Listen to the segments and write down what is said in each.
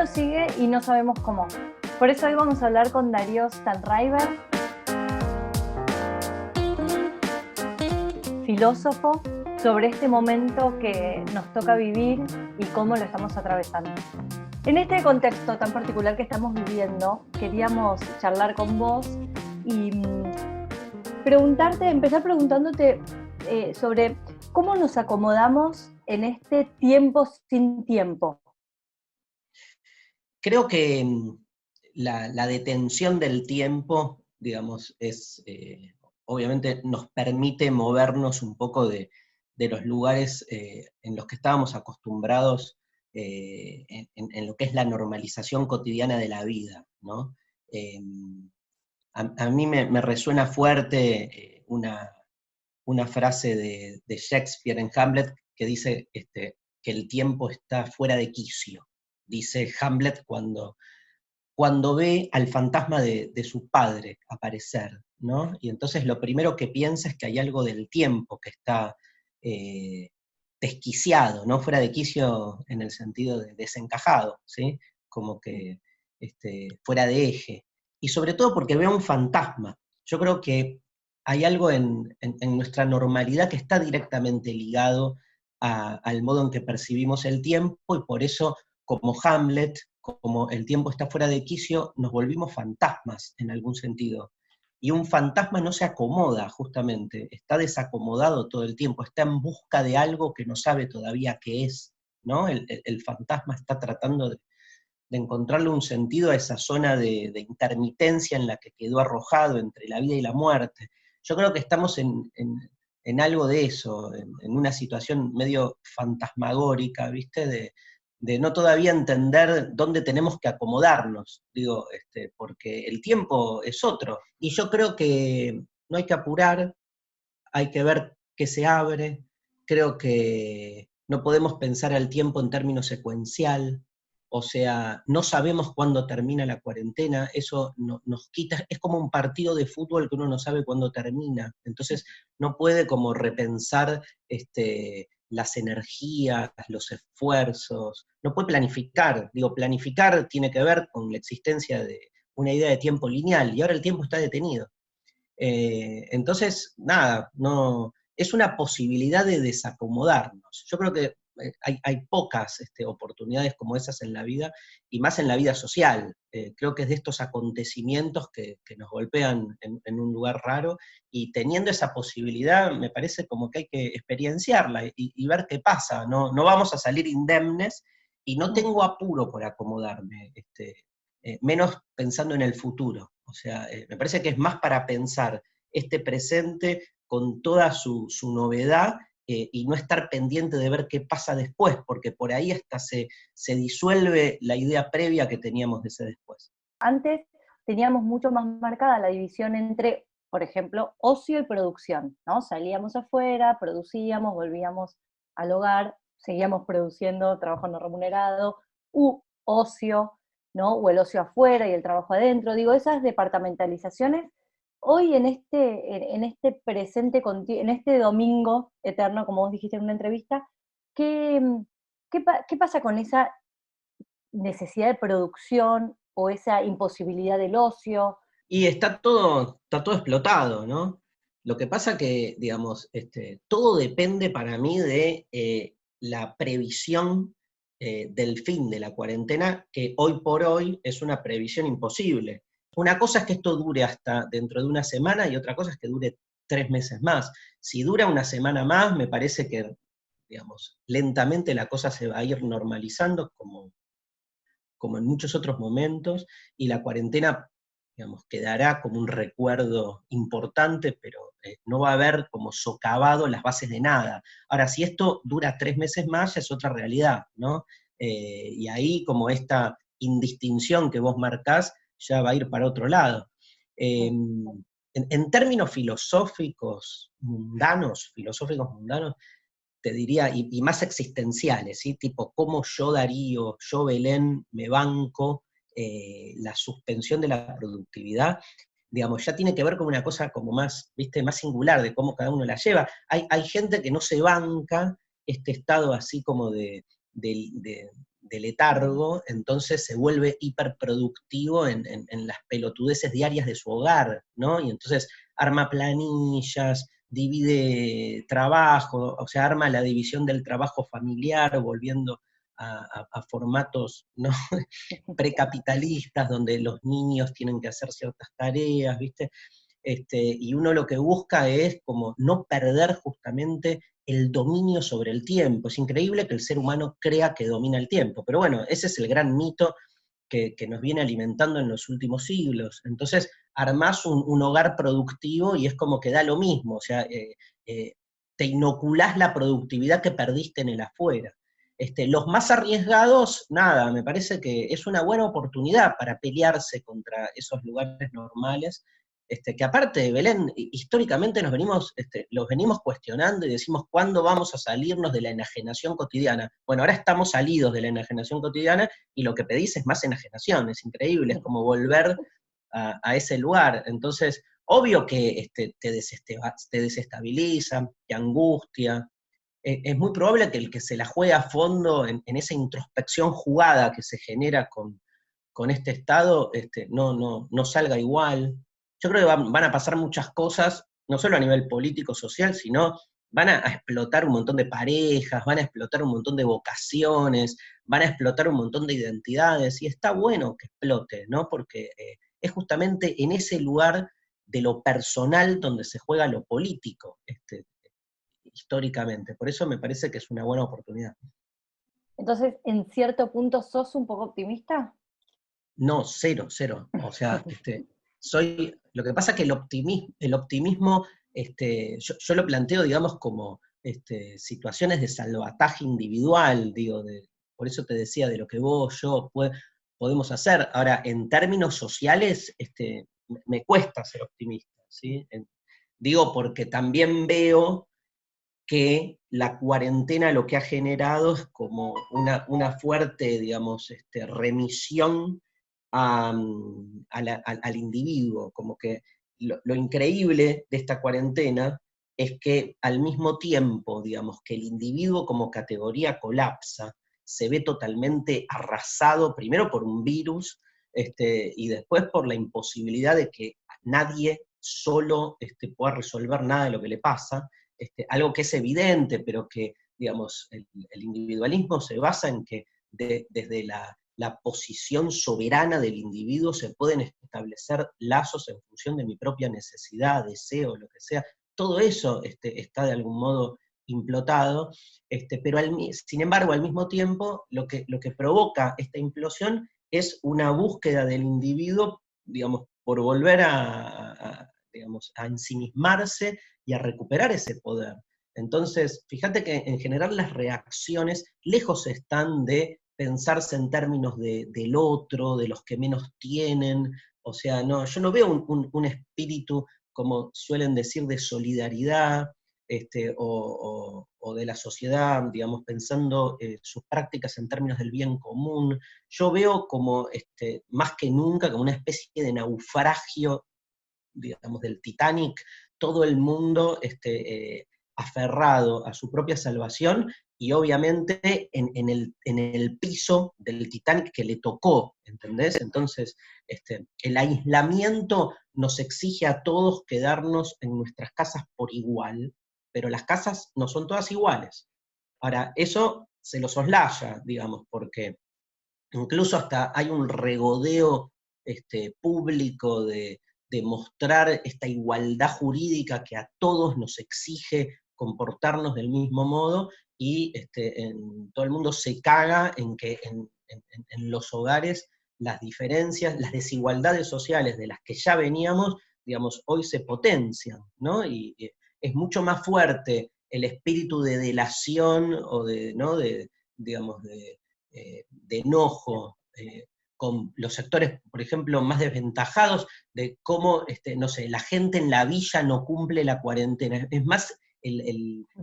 sigue y no sabemos cómo. Por eso hoy vamos a hablar con Darío Stanraiver, filósofo, sobre este momento que nos toca vivir y cómo lo estamos atravesando. En este contexto tan particular que estamos viviendo, queríamos charlar con vos y empezar preguntándote sobre cómo nos acomodamos en este tiempo sin tiempo. Creo que la detención del tiempo, digamos, obviamente nos permite movernos un poco de los lugares en los que estábamos acostumbrados en lo que es la normalización cotidiana de la vida, ¿no? A mí me resuena fuerte una frase de Shakespeare en Hamlet que dice que el tiempo está fuera de quicio. Dice Hamlet cuando ve al fantasma de su padre aparecer, ¿no? Y entonces lo primero que piensa es que hay algo del tiempo que está desquiciado, ¿no? Fuera de quicio en el sentido de desencajado, ¿sí? Como que fuera de eje. Y sobre todo porque ve un fantasma. Yo creo que hay algo en nuestra normalidad que está directamente ligado al modo en que percibimos el tiempo, y por eso, como Hamlet, como el tiempo está fuera de quicio, nos volvimos fantasmas en algún sentido. Y un fantasma no se acomoda, justamente, está desacomodado todo el tiempo, está en busca de algo que no sabe todavía qué es, ¿no? El fantasma está tratando de encontrarle un sentido a esa zona de intermitencia en la que quedó arrojado entre la vida y la muerte. Yo creo que estamos en algo de eso, en una situación medio fantasmagórica, ¿viste? De no todavía entender dónde tenemos que acomodarnos, digo, porque el tiempo es otro. Y yo creo que no hay que apurar, hay que ver qué se abre, creo que no podemos pensar al tiempo en términos secuencial, o sea, no sabemos cuándo termina la cuarentena, eso nos quita, es como un partido de fútbol que uno no sabe cuándo termina, entonces no puede como repensar las energías, los esfuerzos, no puede planificar, digo, planificar tiene que ver con la existencia de una idea de tiempo lineal, y ahora el tiempo está detenido. Entonces, nada, no, es una posibilidad de desacomodarnos. Yo creo que hay pocas oportunidades como esas en la vida, y más en la vida social. Creo que es de estos acontecimientos que nos golpean en un lugar raro, y teniendo esa posibilidad, me parece como que hay que experienciarla y ver qué pasa. No vamos a salir indemnes, y no tengo apuro por acomodarme, menos pensando en el futuro. O sea, me parece que es más para pensar este presente con toda su novedad, y no estar pendiente de ver qué pasa después, porque por ahí hasta se disuelve la idea previa que teníamos de ese después. Antes teníamos mucho más marcada la división entre, por ejemplo, ocio y producción, ¿no? Salíamos afuera, producíamos, volvíamos al hogar, seguíamos produciendo, trabajo no remunerado, ocio, ¿no? O el ocio afuera y el trabajo adentro. Digo, esas departamentalizaciones, hoy en este presente, en este domingo eterno, como vos dijiste en una entrevista, ¿qué pasa con esa necesidad de producción o esa imposibilidad del ocio? Y está todo explotado, ¿no? Lo que pasa que, digamos, todo depende para mí de la previsión del fin de la cuarentena, que hoy por hoy es una previsión imposible. Una cosa es que esto dure hasta dentro de una semana, y otra cosa es que dure 3 meses más. Si dura una semana más, me parece que, digamos, lentamente la cosa se va a ir normalizando, como en muchos otros momentos, y la cuarentena, digamos, quedará como un recuerdo importante, pero no va a haber como socavado las bases de nada. Ahora, si esto dura 3 meses más, ya es otra realidad, ¿no? Y ahí, como esta indistinción que vos marcás, ya va a ir para otro lado. En términos filosóficos mundanos, te diría, y más existenciales, ¿sí? Tipo, cómo yo, Darío, yo, Belén, me banco la suspensión de la productividad, digamos, ya tiene que ver con una cosa como más, ¿viste?, más singular, de cómo cada uno la lleva. Hay gente que no se banca este estado así como de de letargo, entonces se vuelve hiperproductivo en las pelotudeces diarias de su hogar, ¿no? Y entonces arma planillas, divide trabajo, o sea, arma la división del trabajo familiar, volviendo a formatos, ¿no? Precapitalistas, donde los niños tienen que hacer ciertas tareas, ¿viste? Y uno lo que busca es como no perder justamente el dominio sobre el tiempo. Es increíble que el ser humano crea que domina el tiempo, pero bueno, ese es el gran mito que nos viene alimentando en los últimos siglos. Entonces, armás un hogar productivo y es como que da lo mismo, o sea, te inoculás la productividad que perdiste en el afuera. Los más arriesgados, nada, me parece que es una buena oportunidad para pelearse contra esos lugares normales, que aparte, Belén, históricamente los venimos cuestionando y decimos, ¿cuándo vamos a salirnos de la enajenación cotidiana? Bueno, ahora estamos salidos de la enajenación cotidiana y lo que pedís es más enajenación, es increíble, es como volver a ese lugar. Entonces, obvio que te desestabiliza, te angustia. Es muy probable que el que se la juegue a fondo en esa introspección jugada que se genera con este estado, no salga igual. Yo creo que van a pasar muchas cosas, no solo a nivel político, social, sino van a explotar un montón de parejas, van a explotar un montón de vocaciones, van a explotar un montón de identidades, y está bueno que explote, ¿no? Porque es justamente en ese lugar de lo personal donde se juega lo político, históricamente. Por eso me parece que es una buena oportunidad. Entonces, en cierto punto, ¿sos un poco optimista? No, cero, cero. O sea, lo que pasa es que el optimismo, yo lo planteo, digamos, como situaciones de salvataje individual, digo, por eso te decía de lo que vos, yo podemos hacer. Ahora, en términos sociales, me cuesta ser optimista, ¿sí? Digo, porque también veo que la cuarentena lo que ha generado es como una fuerte, digamos, remisión al individuo, como que lo increíble de esta cuarentena es que al mismo tiempo, digamos, que el individuo como categoría colapsa, se ve totalmente arrasado, primero por un virus, y después por la imposibilidad de que nadie solo pueda resolver nada de lo que le pasa, algo que es evidente, pero que, digamos, el individualismo se basa en que desde la posición soberana del individuo se pueden establecer lazos en función de mi propia necesidad, deseo, lo que sea. Todo eso está de algún modo implotado, pero sin embargo, al mismo tiempo, lo que provoca esta implosión es una búsqueda del individuo, digamos, por volver digamos, a ensimismarse y a recuperar ese poder. Entonces, fíjate que en general las reacciones lejos están de pensarse en términos del otro, de los que menos tienen, o sea, no, yo no veo un espíritu, como suelen decir, de solidaridad, o de la sociedad, digamos, pensando sus prácticas en términos del bien común. Yo veo como, más que nunca, como una especie de naufragio, digamos, del Titanic, todo el mundo aferrado a su propia salvación, y obviamente en el piso del Titanic que le tocó, ¿entendés? Entonces, el aislamiento nos exige a todos quedarnos en nuestras casas por igual, pero las casas no son todas iguales. Ahora, eso se lo soslaya, digamos, porque incluso hasta hay un regodeo público de mostrar esta igualdad jurídica que a todos nos exige comportarnos del mismo modo, y todo el mundo se caga en que en los hogares las diferencias, las desigualdades sociales de las que ya veníamos, digamos, hoy se potencian, ¿no? Y es mucho más fuerte el espíritu de delación o ¿no? digamos, de enojo con los sectores, por ejemplo, más desventajados, de cómo, no sé, la gente en la villa no cumple la cuarentena. Es más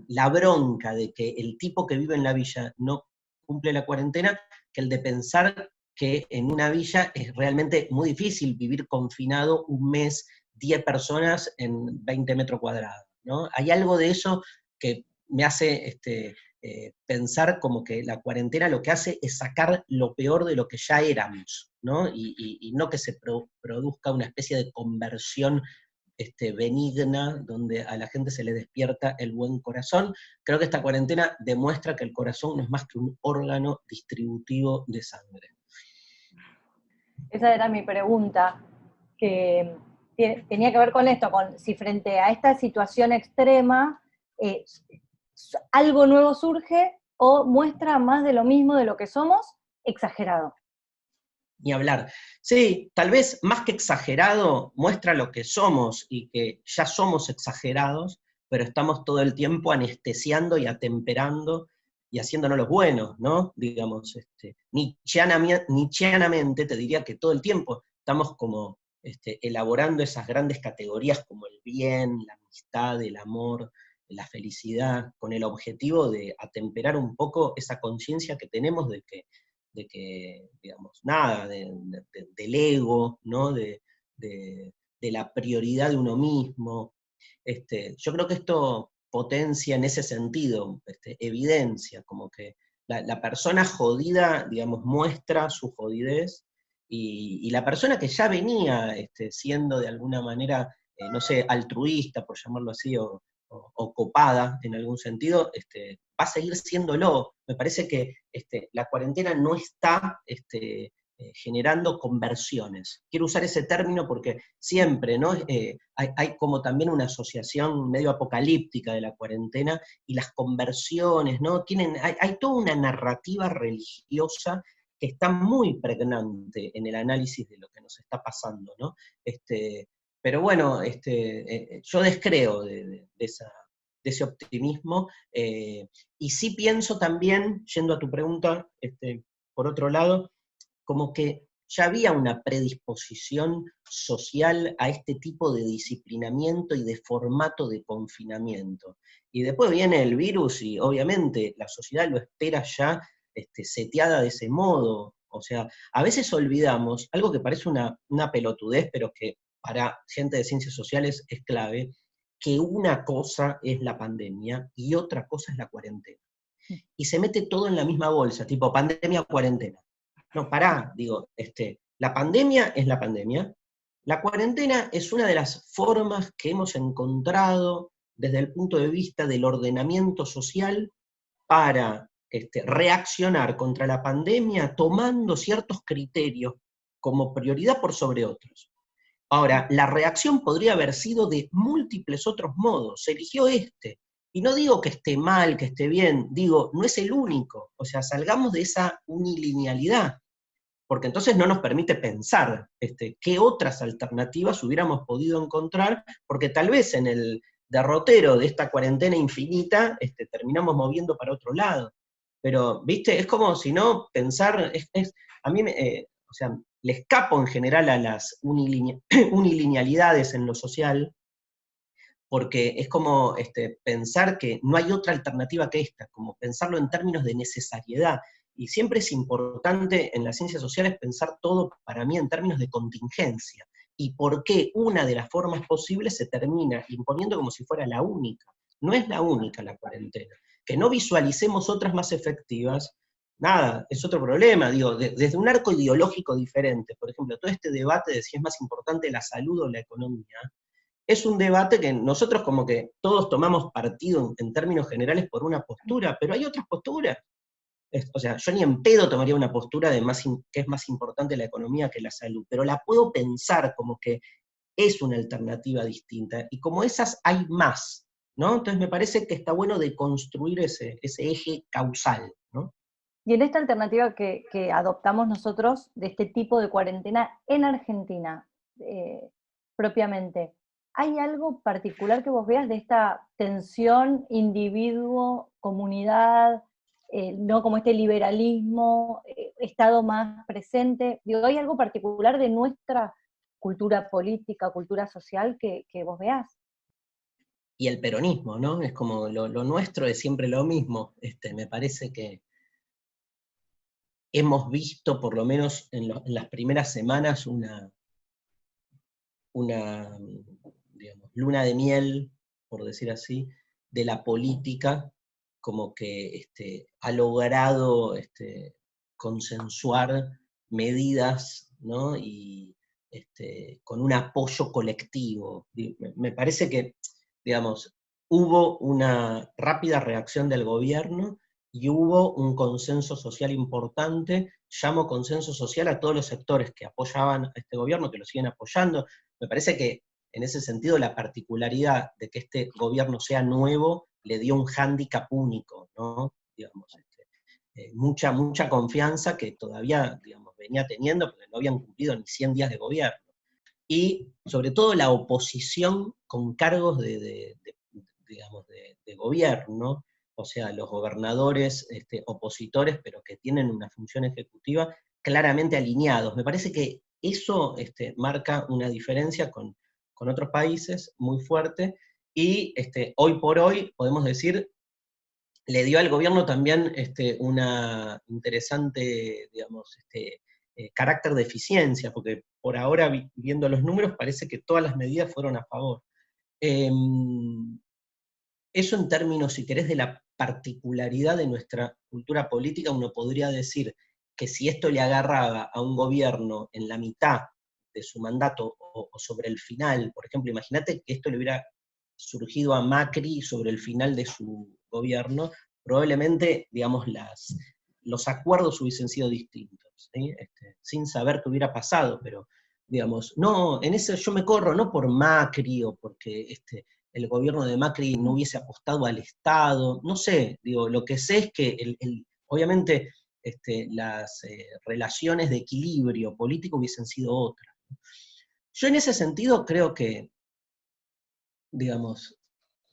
la bronca de que el tipo que vive en la villa no cumple la cuarentena que el de pensar que en una villa es realmente muy difícil vivir confinado un mes, 10 personas en 20 metros cuadrados, ¿no? Hay algo de eso que me hace pensar como que la cuarentena lo que hace es sacar lo peor de lo que ya éramos, ¿no? Y no que se produzca una especie de conversión benigna, donde a la gente se le despierta el buen corazón. Creo que esta cuarentena demuestra que el corazón no es más que un órgano distributivo de sangre. Esa era mi pregunta, que tenía que ver con esto, con si frente a esta situación extrema, eh, algo nuevo surge o muestra más de lo mismo de lo que somos, exagerado. Ni hablar. Sí, tal vez más que exagerado, muestra lo que somos y que ya somos exagerados, pero estamos todo el tiempo anestesiando y atemperando y haciéndonos los buenos, ¿no? Digamos, nietzscheanamente te diría que todo el tiempo estamos como elaborando esas grandes categorías como el bien, la amistad, el amor, la felicidad, con el objetivo de atemperar un poco esa conciencia que tenemos de que, digamos, nada, del ego, ¿no? De la prioridad de uno mismo. Yo creo que esto potencia en ese sentido, evidencia, como que la persona jodida, digamos, muestra su jodidez, y la persona que ya venía siendo de alguna manera, no sé, altruista, por llamarlo así, o copada en algún sentido, va a seguir siéndolo. Me parece que la cuarentena no está generando conversiones. Quiero usar ese término porque siempre, ¿no? Hay como también una asociación medio apocalíptica de la cuarentena y las conversiones, ¿no? Hay toda una narrativa religiosa que está muy pregnante en el análisis de lo que nos está pasando, ¿no? Pero bueno, yo descreo de ese optimismo, y sí pienso también, yendo a tu pregunta, por otro lado, como que ya había una predisposición social a este tipo de disciplinamiento y de formato de confinamiento. Y después viene el virus y obviamente la sociedad lo espera ya seteada de ese modo. O sea, a veces olvidamos algo que parece una pelotudez, pero que para gente de ciencias sociales es clave, que una cosa es la pandemia y otra cosa es la cuarentena. Y se mete todo en la misma bolsa, tipo pandemia, cuarentena. No, pará, digo, la pandemia es la pandemia, la cuarentena es una de las formas que hemos encontrado desde el punto de vista del ordenamiento social para reaccionar contra la pandemia tomando ciertos criterios como prioridad por sobre otros. Ahora, la reacción podría haber sido de múltiples otros modos, se eligió este. Y no digo que esté mal, que esté bien, digo, no es el único. O sea, salgamos de esa unilinealidad, porque entonces no nos permite pensar qué otras alternativas hubiéramos podido encontrar, porque tal vez en el derrotero de esta cuarentena infinita terminamos moviendo para otro lado. Pero, viste, es como si no pensar, a mí, o sea, le escapo en general a las unilinealidades en lo social, porque es como pensar que no hay otra alternativa que esta, como pensarlo en términos de necesariedad. Y siempre es importante en las ciencias sociales pensar todo, para mí, en términos de contingencia. Y por qué una de las formas posibles se termina imponiendo como si fuera la única. No es la única la cuarentena. Que no visualicemos otras más efectivas, nada, es otro problema. Digo, desde un arco ideológico diferente, por ejemplo, todo este debate de si es más importante la salud o la economía, es un debate que nosotros como que todos tomamos partido en términos generales por una postura, pero hay otras posturas. O sea, yo ni en pedo tomaría una postura de que es más importante la economía que la salud, pero la puedo pensar como que es una alternativa distinta, y como esas hay más, ¿no? Entonces me parece que está bueno de construir ese eje causal, ¿no? Y en esta alternativa que adoptamos nosotros de este tipo de cuarentena en Argentina, propiamente, ¿hay algo particular que vos veas de esta tensión individuo-comunidad, no como este liberalismo, Estado más presente? Digo, ¿hay algo particular de nuestra cultura política, cultura social que vos veas? Y el peronismo, ¿no? Es como lo nuestro es siempre lo mismo. Me parece que hemos visto, por lo menos en las primeras semanas, una digamos, luna de miel, por decir así, de la política como que ha logrado consensuar medidas, ¿no? Y con un apoyo colectivo. Me parece que, digamos, hubo una rápida reacción del gobierno y hubo un consenso social importante. Llamo consenso social a todos los sectores que apoyaban a este gobierno, que lo siguen apoyando. Me parece que en ese sentido la particularidad de que este gobierno sea nuevo le dio un hándicap único, ¿no? Digamos, mucha confianza que todavía, digamos, venía teniendo, porque no habían cumplido ni 100 días de gobierno. Y sobre todo la oposición con cargos digamos, de gobierno, o sea, los gobernadores opositores, pero que tienen una función ejecutiva claramente alineados. Me parece que eso marca una diferencia con otros países muy fuerte, y hoy por hoy podemos decir le dio al gobierno también una interesante, digamos, carácter de eficiencia, porque por ahora, viendo los números, parece que todas las medidas fueron a favor. Eso en términos, si querés, de la particularidad de nuestra cultura política, uno podría decir que si esto le agarraba a un gobierno en la mitad de su mandato o sobre el final, por ejemplo, imagínate que esto le hubiera surgido a Macri sobre el final de su gobierno, probablemente, digamos, los acuerdos hubiesen sido distintos, ¿sí? Sin saber qué hubiera pasado, pero, digamos, no, en eso yo me corro, no por Macri o porque el gobierno de Macri no hubiese apostado al Estado, no sé, digo, lo que sé es que obviamente las relaciones de equilibrio político hubiesen sido otras. Yo en ese sentido creo que, digamos,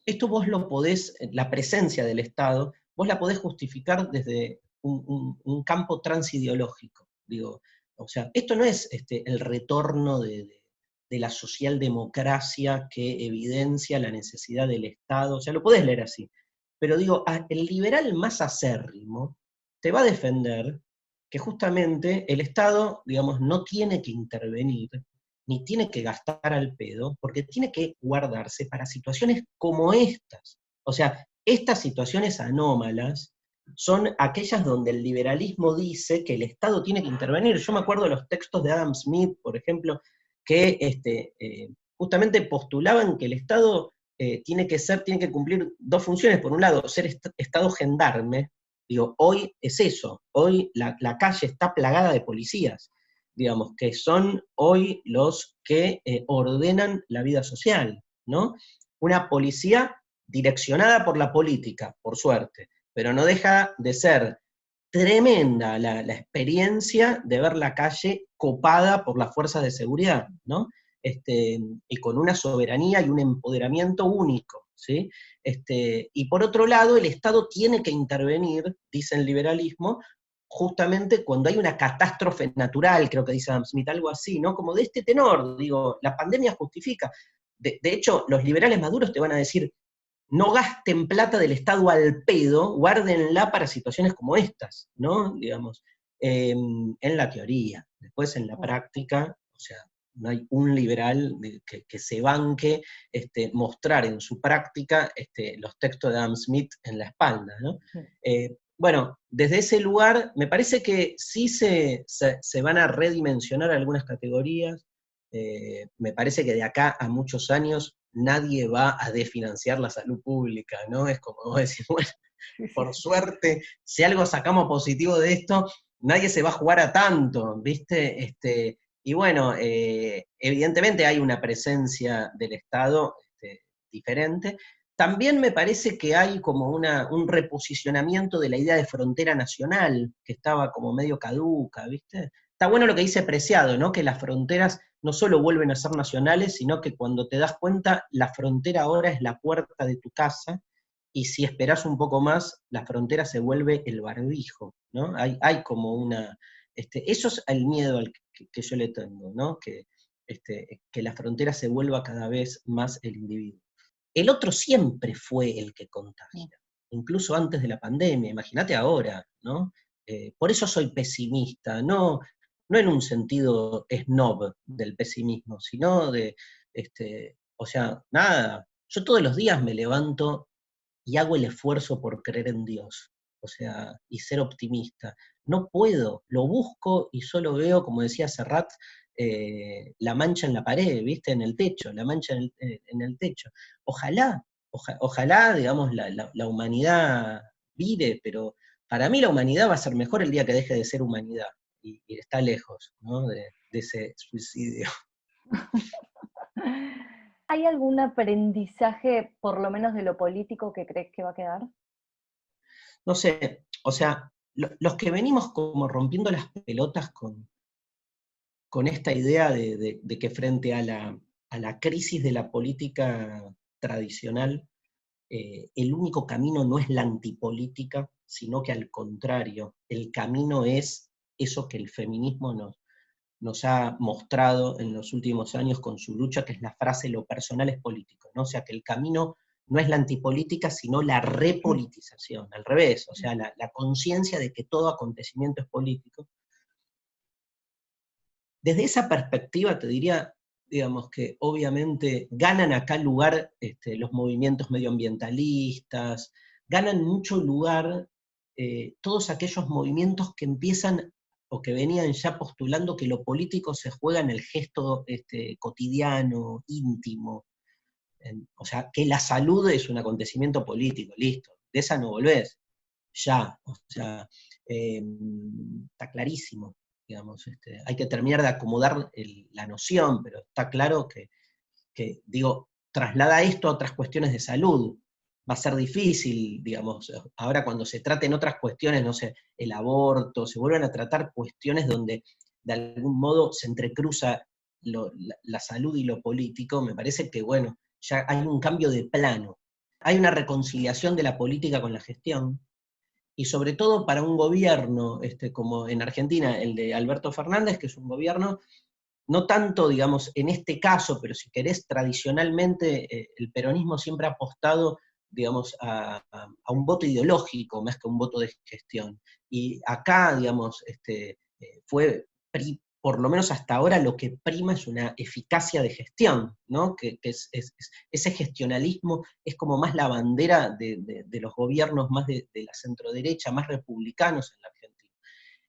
esto vos lo podés, la presencia del Estado, vos la podés justificar desde un campo transideológico, digo, o sea, esto no es el retorno de la socialdemocracia que evidencia la necesidad del Estado, o sea, lo podés leer así, pero digo, el liberal más acérrimo te va a defender que justamente el Estado, digamos, no tiene que intervenir, ni tiene que gastar al pedo, porque tiene que guardarse para situaciones como estas. O sea, estas situaciones anómalas son aquellas donde el liberalismo dice que el Estado tiene que intervenir. Yo me acuerdo de los textos de Adam Smith, por ejemplo, que justamente postulaban que el Estado tiene que cumplir dos funciones. Por un lado, ser Estado gendarme. Digo, hoy es eso, hoy la calle está plagada de policías, digamos, que son hoy los que ordenan la vida social, ¿no? Una policía direccionada por la política, por suerte, pero no deja de ser tremenda la experiencia de ver la calle copada por las fuerzas de seguridad, ¿no? Y con una soberanía y un empoderamiento único, ¿sí? Y por otro lado, el Estado tiene que intervenir, dice el liberalismo, justamente cuando hay una catástrofe natural, creo que dice Adam Smith, algo así, ¿no? Como de este tenor, digo, la pandemia justifica. De hecho, los liberales maduros te van a decir, no gasten plata del Estado al pedo, guárdenla para situaciones como estas, ¿no? Digamos, en la teoría. Después en la práctica, o sea, no hay un liberal que se banque mostrar en su práctica los textos de Adam Smith en la espalda, ¿no? Bueno, desde ese lugar, me parece que sí se van a redimensionar algunas categorías. Me parece que de acá a muchos años nadie va a desfinanciar la salud pública, ¿no? Es como decir, bueno, por suerte, si algo sacamos positivo de esto, nadie se va a jugar a tanto, ¿viste? Y bueno, evidentemente hay una presencia del Estado diferente. También me parece que hay como un reposicionamiento de la idea de frontera nacional, que estaba como medio caduca, ¿viste? Está bueno lo que dice Preciado, ¿no? Que las fronteras no solo vuelven a ser nacionales, sino que cuando te das cuenta, la frontera ahora es la puerta de tu casa, y si esperás un poco más, la frontera se vuelve el barbijo, ¿no? Hay como una... eso es el miedo que yo le tengo, ¿no? Que la frontera se vuelva cada vez más el individuo. El otro siempre fue el que contagia, incluso antes de la pandemia, imagínate ahora, ¿no? Por eso soy pesimista, no en un sentido snob del pesimismo, sino o sea, nada, yo todos los días me levanto y hago el esfuerzo por creer en Dios, o sea, y ser optimista. No puedo, lo busco y solo veo, como decía Serrat, la mancha en la pared, ¿viste? En el techo, la mancha en el techo. Ojalá, ojalá, digamos, la humanidad vive, pero para mí la humanidad va a ser mejor el día que deje de ser humanidad, y está lejos, ¿no? De ese suicidio. ¿Hay algún aprendizaje, por lo menos de lo político, que crees que va a quedar? No sé, o sea, los que venimos como rompiendo las pelotas con esta idea de que frente a la crisis de la política tradicional, el único camino no es la antipolítica, sino que al contrario, el camino es eso que el feminismo nos ha mostrado en los últimos años con su lucha, que es la frase "lo personal es político", ¿no? O sea, que el camino no es la antipolítica, sino la repolitización, al revés, o sea, la conciencia de que todo acontecimiento es político. Desde esa perspectiva te diría, digamos, que obviamente ganan acá lugar los movimientos medioambientalistas, ganan mucho lugar todos aquellos movimientos que empiezan o que venían ya postulando que lo político se juega en el gesto cotidiano, íntimo, o sea, que la salud es un acontecimiento político, listo, de esa no volvés, ya, o sea, está clarísimo, digamos, hay que terminar de acomodar la noción, pero está claro que, digo, traslada esto a otras cuestiones de salud, va a ser difícil, digamos, ahora cuando se traten otras cuestiones, no sé, el aborto, se vuelven a tratar cuestiones donde de algún modo se entrecruza la salud y lo político, me parece que, bueno, ya hay un cambio de plano, hay una reconciliación de la política con la gestión, y sobre todo para un gobierno como en Argentina, el de Alberto Fernández, que es un gobierno, no tanto, digamos, en este caso, pero si querés, tradicionalmente el peronismo siempre ha apostado, digamos, a un voto ideológico más que un voto de gestión. Y acá, digamos, fue por lo menos hasta ahora lo que prima es una eficacia de gestión, ¿no? Que ese gestionalismo es como más la bandera de los gobiernos más de la centroderecha, más republicanos en la Argentina.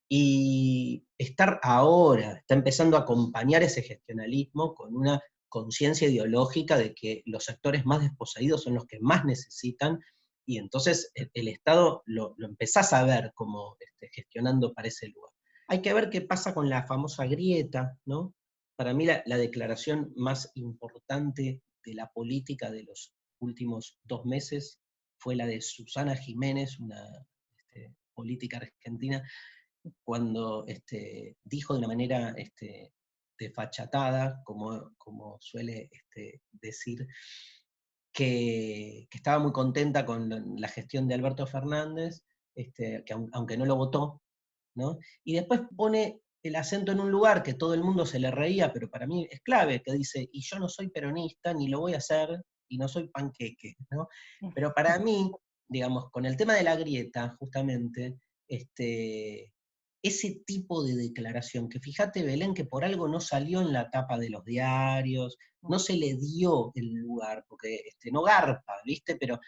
Y estar ahora, está empezando a acompañar ese gestionalismo con una conciencia ideológica de que los sectores más desposeídos son los que más necesitan, y entonces el Estado lo empezás a ver como gestionando para ese lugar. Hay que ver qué pasa con la famosa grieta, ¿no? Para mí la declaración más importante de la política de los últimos 2 meses fue la de Susana Jiménez, una política argentina, cuando dijo de una manera desfachatada, como suele decir, que estaba muy contenta con la gestión de Alberto Fernández, que aunque no lo votó, ¿no? Y después pone el acento en un lugar que todo el mundo se le reía, pero para mí es clave, que dice, y yo no soy peronista, ni lo voy a hacer, y no soy panqueque, ¿no? Pero para mí, digamos, con el tema de la grieta, justamente, ese tipo de declaración, que fíjate, Belén, que por algo no salió en la tapa de los diarios, no se le dio el lugar, porque no garpa, ¿viste? Pero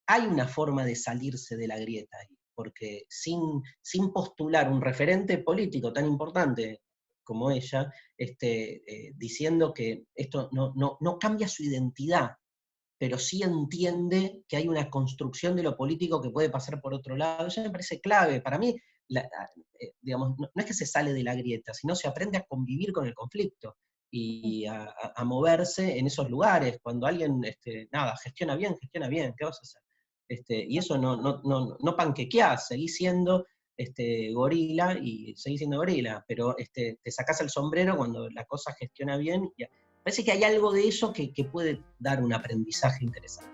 hay una forma de salirse de la grieta ahí, porque sin postular un referente político tan importante como ella, diciendo que esto no cambia su identidad, pero sí entiende que hay una construcción de lo político que puede pasar por otro lado. Eso me parece clave. Para mí, digamos, no es que se sale de la grieta, sino se aprende a convivir con el conflicto y a moverse en esos lugares. Cuando alguien, nada, gestiona bien, ¿qué vas a hacer? Y eso no panquequeás, seguís siendo gorila y seguís siendo gorila, pero te sacás el sombrero cuando la cosa gestiona bien. Parece que hay algo de eso que puede dar un aprendizaje interesante.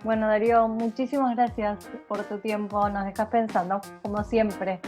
Bueno, Darío, muchísimas gracias por tu tiempo. Nos dejas pensando, como siempre.